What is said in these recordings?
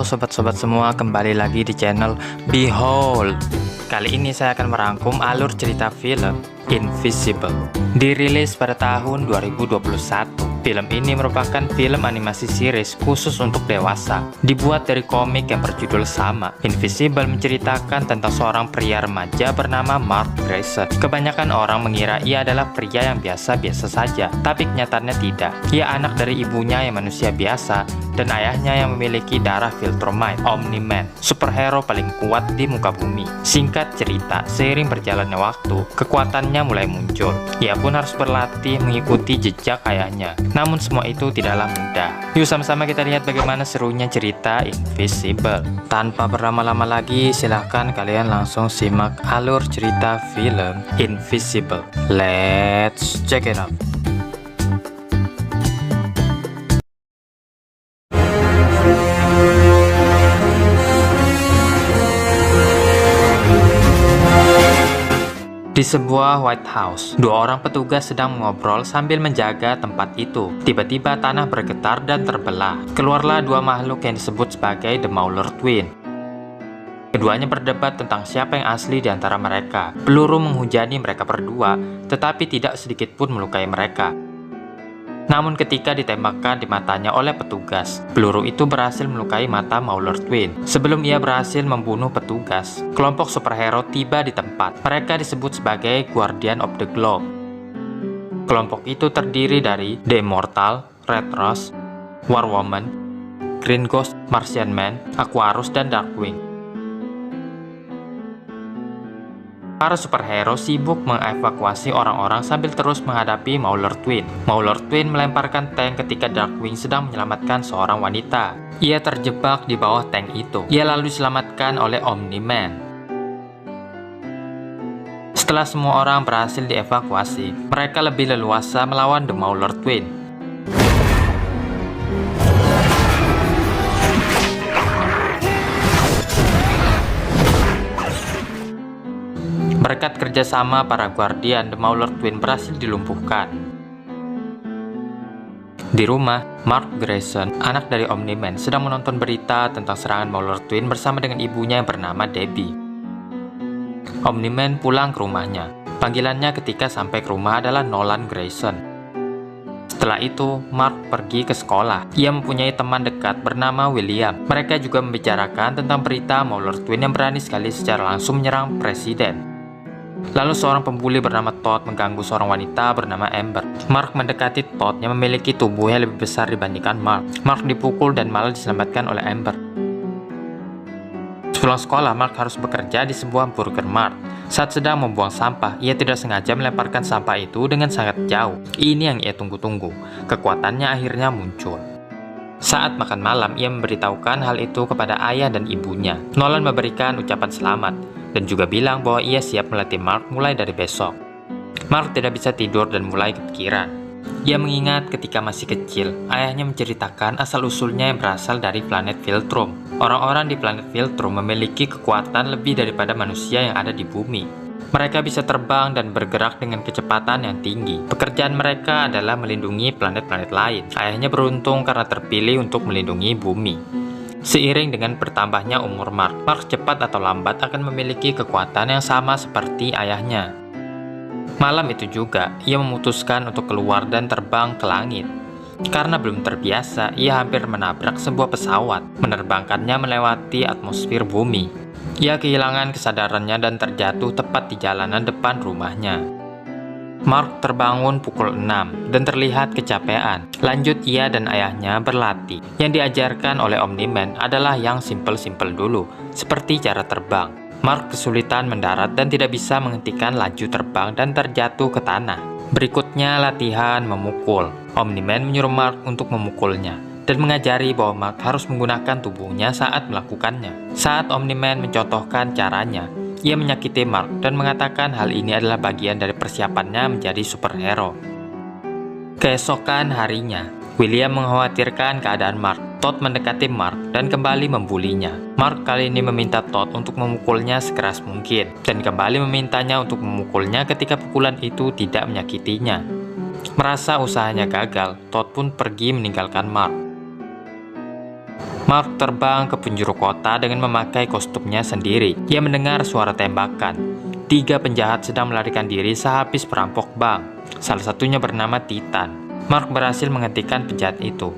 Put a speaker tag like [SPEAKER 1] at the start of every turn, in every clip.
[SPEAKER 1] Halo sobat-sobat semua, kembali lagi di channel Behold. Kali ini saya akan merangkum alur cerita film Invisible. Dirilis pada tahun 2021. Film ini merupakan film animasi series khusus untuk dewasa. Dibuat dari komik yang berjudul sama. Invisible menceritakan tentang seorang pria remaja bernama Mark Grayson. Kebanyakan orang mengira ia adalah pria yang biasa-biasa saja, tapi kenyataannya tidak. Ia anak dari ibunya yang manusia biasa dan ayahnya yang memiliki darah Viltrumite, Omni-Man, superhero paling kuat di muka bumi. Singkat cerita, seiring berjalannya waktu, kekuatannya mulai muncul. Ia pun harus berlatih mengikuti jejak ayahnya. Namun semua itu tidaklah mudah. Yuk sama-sama kita lihat bagaimana serunya cerita Invisible. Tanpa berlama-lama lagi, silahkan kalian langsung simak alur cerita film Invisible. Let's check it out. Di sebuah White House, dua orang petugas sedang mengobrol sambil menjaga tempat itu. Tiba-tiba tanah bergetar dan terbelah. Keluarlah dua makhluk yang disebut sebagai The Mauler Twin. Keduanya berdebat tentang siapa yang asli di antara mereka. Peluru menghujani mereka berdua, tetapi tidak sedikit pun melukai mereka. Namun ketika ditembakkan di matanya oleh petugas, peluru itu berhasil melukai mata Mauler Twin. Sebelum ia berhasil membunuh petugas, kelompok superhero tiba di tempat. Mereka disebut sebagai Guardian of the Globe. Kelompok itu terdiri dari The Immortal, Red Rose, War Woman, Green Ghost, Martian Man, Aquarus, dan Darkwing. Para superhero sibuk mengevakuasi orang-orang sambil terus menghadapi Mauler Twin. Mauler Twin melemparkan tank ketika Darkwing sedang menyelamatkan seorang wanita. Ia terjebak di bawah tank itu. Ia lalu diselamatkan oleh Omni-Man. Setelah semua orang berhasil dievakuasi, mereka lebih leluasa melawan The Mauler Twin. Berkat kerjasama para Guardian, The Mauler Twin berhasil dilumpuhkan. Di rumah, Mark Grayson, anak dari Omni-Man, sedang menonton berita tentang serangan Mauler Twin bersama dengan ibunya yang bernama Debbie. Omni-Man pulang ke rumahnya. Panggilannya ketika sampai ke rumah adalah Nolan Grayson. Setelah itu, Mark pergi ke sekolah. Ia mempunyai teman dekat bernama William. Mereka juga membicarakan tentang berita Mauler Twin yang berani sekali secara langsung menyerang presiden. Lalu seorang pembuli bernama Todd mengganggu seorang wanita bernama Amber. Mark mendekati Todd yang memiliki tubuh yang lebih besar dibandingkan Mark. Mark dipukul dan malah diselamatkan oleh Amber. Sepulang sekolah, Mark harus bekerja di sebuah Burger Mart. Saat sedang membuang sampah, ia tidak sengaja melemparkan sampah itu dengan sangat jauh. Ini yang ia tunggu-tunggu. Kekuatannya akhirnya muncul. Saat makan malam, ia memberitahukan hal itu kepada ayah dan ibunya. Nolan memberikan ucapan selamat dan juga bilang bahwa ia siap melatih Mark mulai dari besok. Mark tidak bisa tidur dan mulai kepikiran. Ia mengingat ketika masih kecil, ayahnya menceritakan asal-usulnya yang berasal dari planet Viltrum. Orang-orang di planet Viltrum memiliki kekuatan lebih daripada manusia yang ada di bumi. Mereka bisa terbang dan bergerak dengan kecepatan yang tinggi. Pekerjaan mereka adalah melindungi planet-planet lain. Ayahnya beruntung karena terpilih untuk melindungi bumi. Seiring dengan bertambahnya umur Mark, Mark cepat atau lambat akan memiliki kekuatan yang sama seperti ayahnya. Malam itu juga, ia memutuskan untuk keluar dan terbang ke langit. Karena belum terbiasa, ia hampir menabrak sebuah pesawat, menerbangkannya melewati atmosfer bumi. Ia kehilangan kesadarannya dan terjatuh tepat di jalanan depan rumahnya. Mark terbangun pukul 6 dan terlihat kecapean. Lanjut ia dan ayahnya berlatih. Yang diajarkan oleh Omni-Man adalah yang simpel-simpel dulu, seperti cara terbang. Mark kesulitan mendarat dan tidak bisa menghentikan laju terbang dan terjatuh ke tanah. Berikutnya latihan memukul. Omni-Man menyuruh Mark untuk memukulnya dan mengajari bahwa Mark harus menggunakan tubuhnya saat melakukannya. Saat Omni-Man mencontohkan caranya, ia menyakiti Mark dan mengatakan hal ini adalah bagian dari persiapannya menjadi superhero. Keesokan harinya, William mengkhawatirkan keadaan Mark. Todd mendekati Mark dan kembali membulinya. Mark kali ini meminta Todd untuk memukulnya sekeras mungkin dan kembali memintanya untuk memukulnya ketika pukulan itu tidak menyakitinya. Merasa usahanya gagal, Todd pun pergi meninggalkan Mark. Mark terbang ke penjuru kota dengan memakai kostumnya sendiri. Ia mendengar suara tembakan. 3 penjahat sedang melarikan diri sehabis perampok bank. Salah satunya bernama Titan. Mark berhasil menghentikan penjahat itu.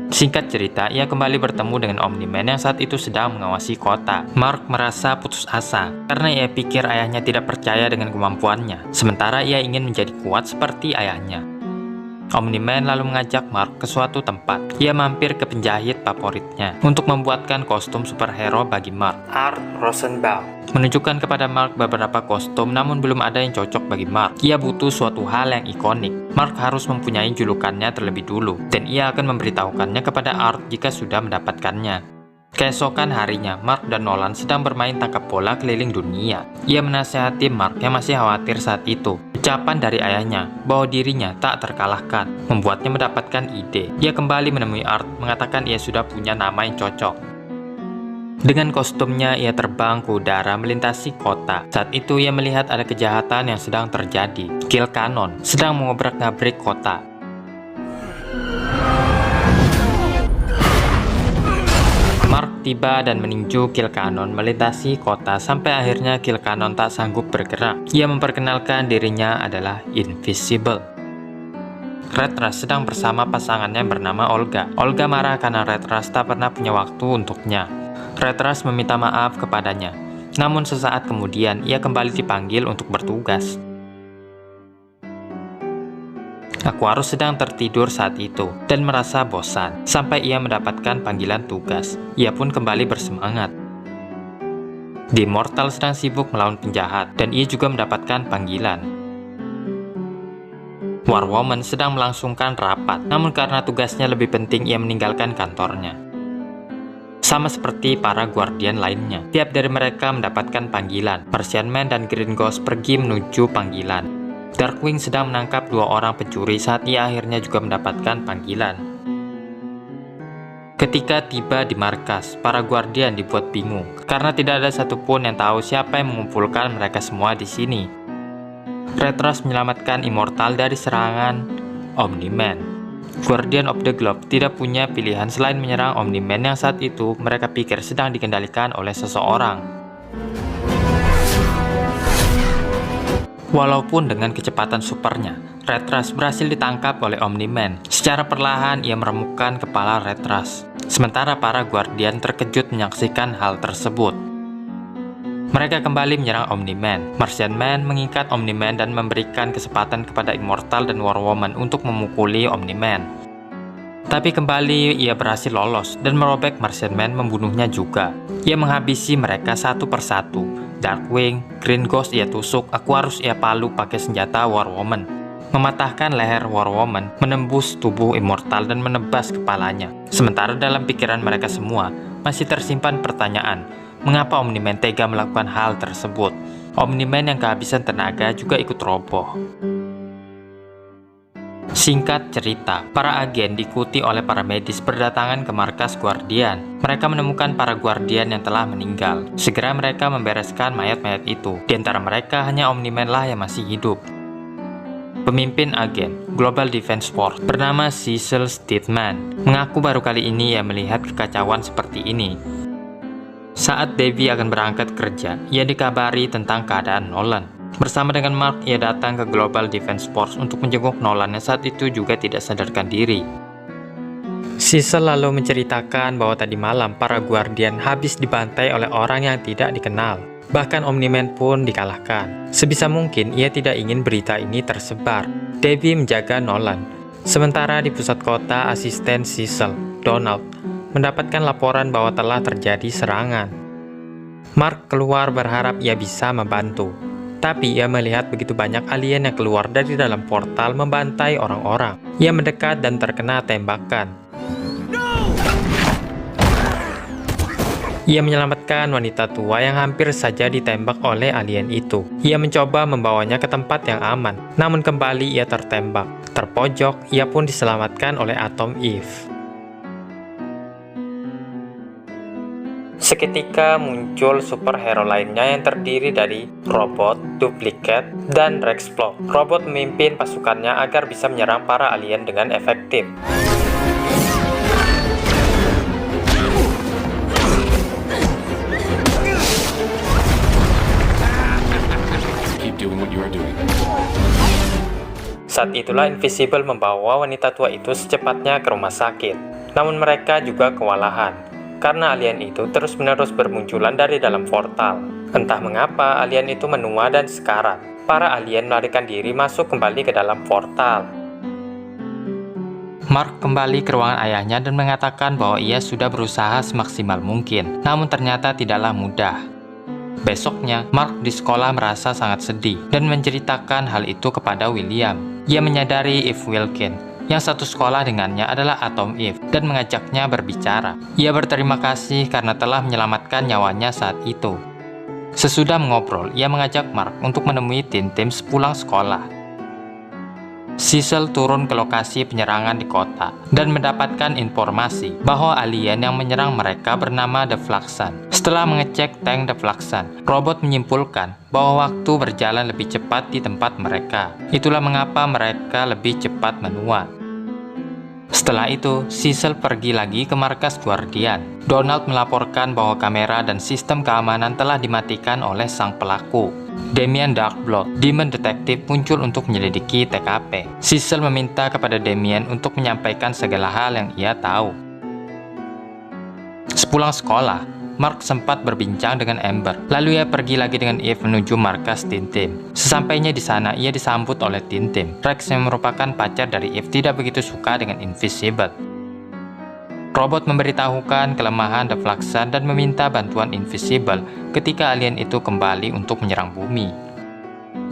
[SPEAKER 1] Singkat cerita, ia kembali bertemu dengan Omni-Man yang saat itu sedang mengawasi kota. Mark merasa putus asa karena ia pikir ayahnya tidak percaya dengan kemampuannya, sementara ia ingin menjadi kuat seperti ayahnya. Omni-Man lalu mengajak Mark ke suatu tempat. Ia mampir ke penjahit favoritnya untuk membuatkan kostum superhero bagi Mark. Art Rosenbaum menunjukkan kepada Mark beberapa kostum, namun belum ada yang cocok bagi Mark. Ia butuh suatu hal yang ikonik. Mark harus mempunyai julukannya terlebih dulu, dan ia akan memberitahukannya kepada Art jika sudah mendapatkannya. Keesokan harinya, Mark dan Nolan sedang bermain tangkap bola keliling dunia. Ia menasihati Mark yang masih khawatir saat itu. Ucapan dari ayahnya bahwa dirinya tak terkalahkan membuatnya mendapatkan ide. Ia kembali menemui Art, mengatakan ia sudah punya nama yang cocok. Dengan kostumnya, ia terbang ke udara melintasi kota. Saat itu ia melihat ada kejahatan yang sedang terjadi. Kill Cannon sedang mengobrak-ngabrik kota. Mark tiba dan meninju Kill Cannon melintasi kota sampai akhirnya Kill Cannon tak sanggup bergerak. Ia memperkenalkan dirinya adalah Invisible. Red Rush sedang bersama pasangannya bernama Olga. Olga marah karena Red Rush tak pernah punya waktu untuknya. Red Rush meminta maaf kepadanya. Namun sesaat kemudian ia kembali dipanggil untuk bertugas. Aquarus sedang tertidur saat itu dan merasa bosan sampai ia mendapatkan panggilan tugas. Ia pun kembali bersemangat. The Immortal sedang sibuk melawan penjahat dan ia juga mendapatkan panggilan. War Woman sedang melangsungkan rapat, namun karena tugasnya lebih penting ia meninggalkan kantornya. Sama seperti para Guardian lainnya, tiap dari mereka mendapatkan panggilan. Martian Man dan Green Ghost pergi menuju panggilan. Darkwing sedang menangkap 2 orang pencuri saat ia akhirnya juga mendapatkan panggilan. Ketika tiba di markas, para Guardian dibuat bingung karena tidak ada satupun yang tahu siapa yang mengumpulkan mereka semua di sini. Red Rush menyelamatkan Immortal dari serangan Omni-Man. Guardian of the Globe tidak punya pilihan selain menyerang Omni-Man yang saat itu mereka pikir sedang dikendalikan oleh seseorang. Walaupun dengan kecepatan supernya, Red Rush berhasil ditangkap oleh Omni-Man. Secara perlahan ia meremukkan kepala Red Rush. Sementara para Guardian terkejut menyaksikan hal tersebut. Mereka kembali menyerang Omni-Man. Martian Man mengikat Omni-Man dan memberikan kesempatan kepada Immortal dan War Woman untuk memukuli Omni-Man. Tapi kembali ia berhasil lolos dan merobek Martian Man, membunuhnya juga. Ia menghabisi mereka satu persatu. Darkwing, Green Ghost ia tusuk, Aquarus ia palu pakai senjata War Woman. Mematahkan leher War Woman, menembus tubuh Immortal dan menebas kepalanya. Sementara dalam pikiran mereka semua, masih tersimpan pertanyaan, mengapa Omni-Man tega melakukan hal tersebut? Omni-Man yang kehabisan tenaga juga ikut roboh. Singkat cerita, para agen diikuti oleh para medis berdatangan ke markas Guardian. Mereka menemukan para Guardian yang telah meninggal. Segera mereka membereskan mayat-mayat itu. Di antara mereka hanya Omni-Man lah yang masih hidup. Pemimpin agen Global Defense Force bernama Cecil Stedman mengaku baru kali ini ia melihat kekacauan seperti ini. Saat Davy akan berangkat kerja, ia dikabari tentang keadaan Nolan. Bersama dengan Mark, ia datang ke Global Defense Force untuk menjenguk Nolan yang saat itu juga tidak sadarkan diri. Cecil lalu menceritakan bahwa tadi malam para Guardian habis dibantai oleh orang yang tidak dikenal. Bahkan Omni-Man pun dikalahkan. Sebisa mungkin ia tidak ingin berita ini tersebar. Davy menjaga Nolan. Sementara di pusat kota, asisten Cecil, Donald, mendapatkan laporan bahwa telah terjadi serangan. Mark keluar berharap ia bisa membantu. Tapi ia melihat begitu banyak alien yang keluar dari dalam portal membantai orang-orang. Ia mendekat dan terkena tembakan. Ia menyelamatkan wanita tua yang hampir saja ditembak oleh alien itu. Ia mencoba membawanya ke tempat yang aman, namun kembali ia tertembak. Terpojok, ia pun diselamatkan oleh Atom Eve. Seketika muncul superhero lainnya yang terdiri dari robot, Duplicate, dan Rexplode. Robot memimpin pasukannya agar bisa menyerang para alien dengan efektif. Saat itulah Invisible membawa wanita tua itu secepatnya ke rumah sakit. Namun mereka juga kewalahan, karena alien itu terus-menerus bermunculan dari dalam portal. Entah mengapa alien itu menua dan sekarat. Para alien melarikan diri masuk kembali ke dalam portal. Mark kembali ke ruangan ayahnya dan mengatakan bahwa ia sudah berusaha semaksimal mungkin. Namun ternyata tidaklah mudah. Besoknya, Mark di sekolah merasa sangat sedih dan menceritakan hal itu kepada William. Ia menyadari Eve Wilkin, yang satu sekolah dengannya adalah Atom Eve, dan mengajaknya berbicara. Ia berterima kasih karena telah menyelamatkan nyawanya saat itu. Sesudah mengobrol, ia mengajak Mark untuk menemui Tintin sepulang sekolah. Cecil turun ke lokasi penyerangan di kota dan mendapatkan informasi bahwa alien yang menyerang mereka bernama The Fluxan. Setelah mengecek tank The Fluxan, robot menyimpulkan bahwa waktu berjalan lebih cepat di tempat mereka. Itulah mengapa mereka lebih cepat menua. Setelah itu, Cecil pergi lagi ke markas Guardian. Donald melaporkan bahwa kamera dan sistem keamanan telah dimatikan oleh sang pelaku. Damien Darkblood, Demon Detective, muncul untuk menyelidiki TKP. Cecil meminta kepada Damien untuk menyampaikan segala hal yang ia tahu. Sepulang sekolah, Mark sempat berbincang dengan Amber. Lalu ia pergi lagi dengan Eve menuju markas Tintin. Sesampainya di sana, ia disambut oleh Tintin. Rex yang merupakan pacar dari Eve tidak begitu suka dengan Invisible. Robot memberitahukan kelemahan The Fluxan dan meminta bantuan Invisible ketika alien itu kembali untuk menyerang bumi.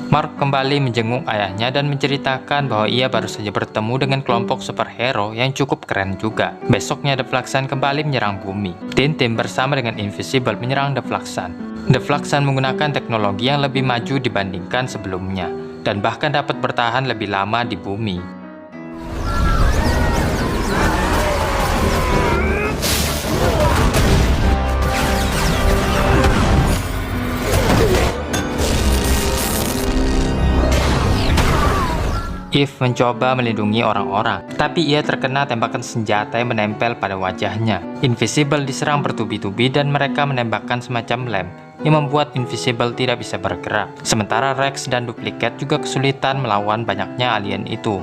[SPEAKER 1] Mark kembali menjenguk ayahnya dan menceritakan bahwa ia baru saja bertemu dengan kelompok superhero yang cukup keren juga. Besoknya The Fluxan kembali menyerang bumi. Tintin bersama dengan Invisible menyerang The Fluxan. The Fluxan menggunakan teknologi yang lebih maju dibandingkan sebelumnya, dan bahkan dapat bertahan lebih lama di bumi. Eve mencoba melindungi orang-orang, tapi ia terkena tembakan senjata yang menempel pada wajahnya. Invisible diserang bertubi-tubi dan mereka menembakkan semacam lem yang membuat Invisible tidak bisa bergerak. Sementara Rex dan Duplicate juga kesulitan melawan banyaknya alien itu.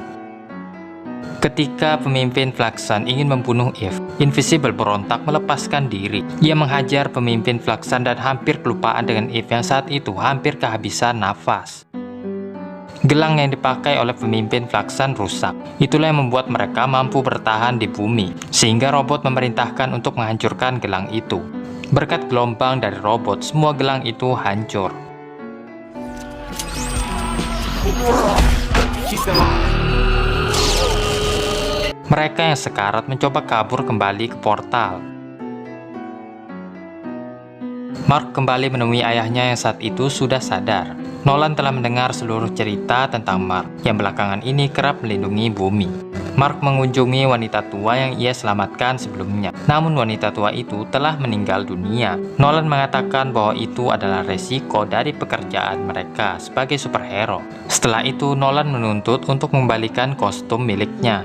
[SPEAKER 1] Ketika pemimpin Fluxan ingin membunuh Eve, Invisible berontak melepaskan diri. Ia menghajar pemimpin Fluxan dan hampir kelupaan dengan Eve yang saat itu hampir kehabisan nafas. Gelang yang dipakai oleh pemimpin Fluxan rusak. Itulah yang membuat mereka mampu bertahan di bumi, sehingga robot memerintahkan untuk menghancurkan gelang itu. Berkat gelombang dari robot, semua gelang itu hancur. Mereka yang sekarat mencoba kabur kembali ke portal. Mark kembali menemui ayahnya yang saat itu sudah sadar. Nolan telah mendengar seluruh cerita tentang Mark, yang belakangan ini kerap melindungi bumi. Mark mengunjungi wanita tua yang ia selamatkan sebelumnya. Namun wanita tua itu telah meninggal dunia. Nolan mengatakan bahwa itu adalah resiko dari pekerjaan mereka sebagai superhero. Setelah itu, Nolan menuntut untuk mengembalikan kostum miliknya.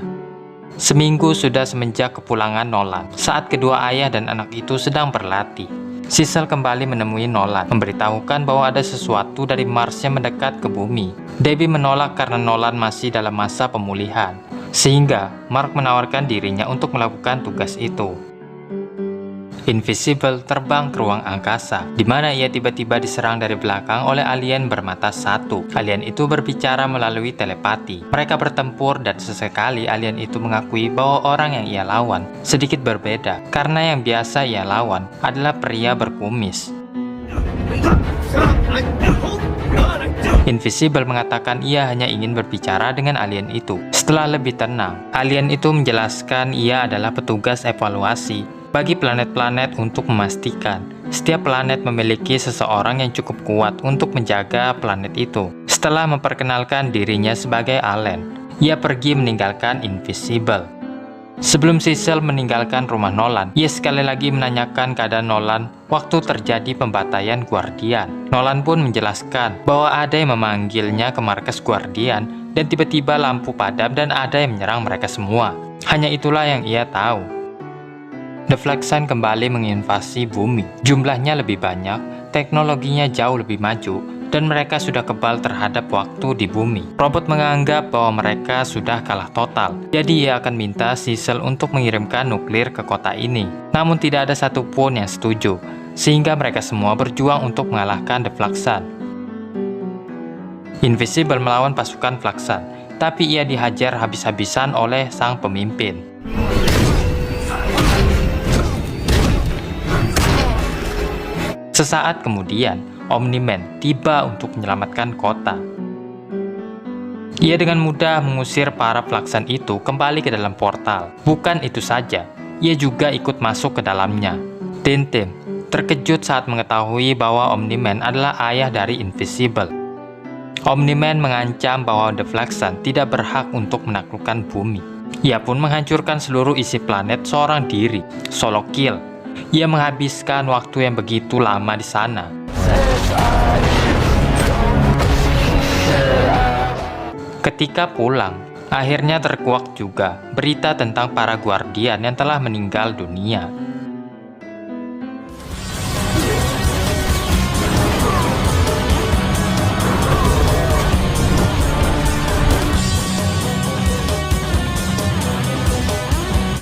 [SPEAKER 1] Seminggu sudah semenjak kepulangan Nolan, saat kedua ayah dan anak itu sedang berlatih. Cecil kembali menemui Nolan, memberitahukan bahwa ada sesuatu dari Mars yang mendekat ke bumi. Debbie menolak karena Nolan masih dalam masa pemulihan, sehingga Mark menawarkan dirinya untuk melakukan tugas itu. Invisible terbang ke ruang angkasa, di mana ia tiba-tiba diserang dari belakang oleh alien bermata satu. Alien itu berbicara melalui telepati. Mereka bertempur dan sesekali alien itu mengakui bahwa orang yang ia lawan sedikit berbeda, karena yang biasa ia lawan adalah pria berkumis. Invisible mengatakan ia hanya ingin berbicara dengan alien itu. Setelah lebih tenang, alien itu menjelaskan ia adalah petugas evaluasi bagi planet-planet untuk memastikan setiap planet memiliki seseorang yang cukup kuat untuk menjaga planet itu. Setelah memperkenalkan dirinya sebagai Allen, ia pergi meninggalkan Invisible. Sebelum Cecil meninggalkan rumah Nolan, ia sekali lagi menanyakan keadaan Nolan waktu terjadi pembantaian Guardian. Nolan pun menjelaskan bahwa ada yang memanggilnya ke markas Guardian dan tiba-tiba lampu padam dan ada yang menyerang mereka semua. Hanya itulah yang ia tahu. The Flaxan kembali menginvasi bumi. Jumlahnya lebih banyak, teknologinya jauh lebih maju, dan mereka sudah kebal terhadap waktu di bumi. Robot menganggap bahwa mereka sudah kalah total, jadi ia akan minta Cecil untuk mengirimkan nuklir ke kota ini. Namun tidak ada satupun yang setuju, sehingga mereka semua berjuang untuk mengalahkan The Flaxan. Invisible melawan pasukan Flaxan, tapi ia dihajar habis-habisan oleh sang pemimpin. Sesaat kemudian, Omni-Man tiba untuk menyelamatkan kota. Ia dengan mudah mengusir para Flaxan itu kembali ke dalam portal. Bukan itu saja, ia juga ikut masuk ke dalamnya. Tintin terkejut saat mengetahui bahwa Omni-Man adalah ayah dari Invisible. Omni-Man mengancam bahwa The Flaxan tidak berhak untuk menaklukkan bumi. Ia pun menghancurkan seluruh isi planet seorang diri, solo kill. Ia menghabiskan waktu yang begitu lama di sana. Ketika pulang, akhirnya terkuak juga berita tentang para Guardian yang telah meninggal dunia.